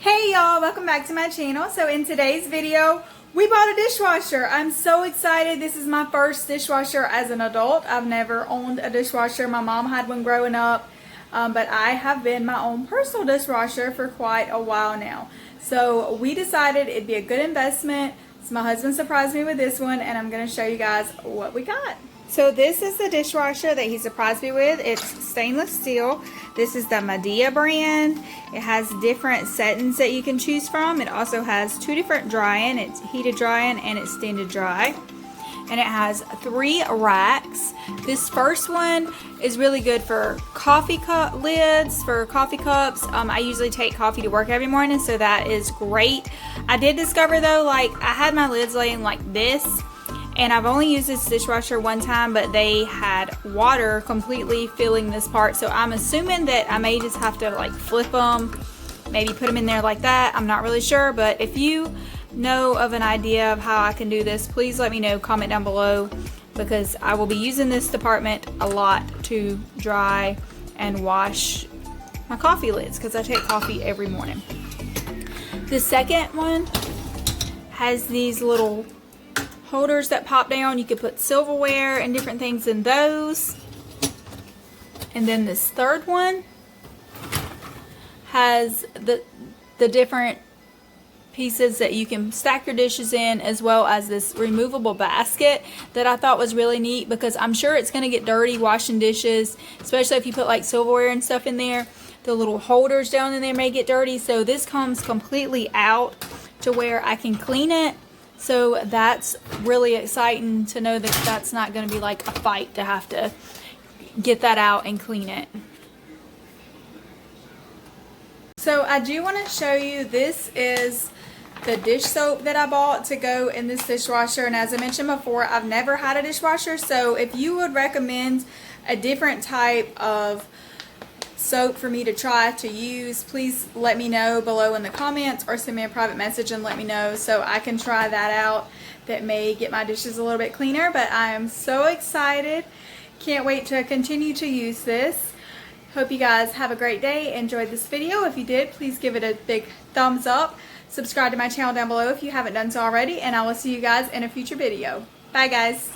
Hey y'all, welcome back to my channel. So in today's video, we bought a dishwasher. I'm so excited. This is my first dishwasher as an adult. I've never owned a dishwasher. My mom had one growing up, but I have been my own personal dishwasher for quite a while now. So we decided it'd be a good investment. So my husband surprised me with this one, and I'm going to show you guys what we got. So this is the dishwasher that he surprised me with. It's stainless steel. This is the Medea brand. It has different settings that you can choose from. It also has two different drying. It's heated drying and extended dry. And it has 3 racks. This first one is really good for coffee cup lids, for coffee cups. I usually take coffee to work every morning, so that is great. I did discover though, like I had my lids laying like this, and I've only used this dishwasher one time, but they had water completely filling this part. So I'm assuming that I may just have to like flip them, maybe put them in there like that. I'm not really sure, but if you know of an idea of how I can do this, please let me know, comment down below, because I will be using this department a lot to dry and wash my coffee lids, because I take coffee every morning. The second one has these little holders that pop down. You could put silverware and different things in those. And then this third one has the different pieces that you can stack your dishes in, as well as this removable basket that I thought was really neat, because I'm sure it's going to get dirty washing dishes, especially if you put like silverware and stuff in there. The little holders down in there may get dirty, so this comes completely out to where I can clean it. So that's really exciting to know that that's not going to be like a fight to have to get that out and clean it. So I do want to show you, this is the dish soap that I bought to go in this dishwasher. And as I mentioned before, I've never had a dishwasher. So if you would recommend a different type of soap for me to try to use, please let me know below in the comments, or send me a private message and let me know so I can try that out. That may get my dishes a little bit cleaner. But I am so excited. Can't wait to continue to use this. Hope you guys have a great day. Enjoyed this video. If you did, please give it a big thumbs up. Subscribe to my channel down below if you haven't done so already, and I will see you guys in a future video. Bye guys.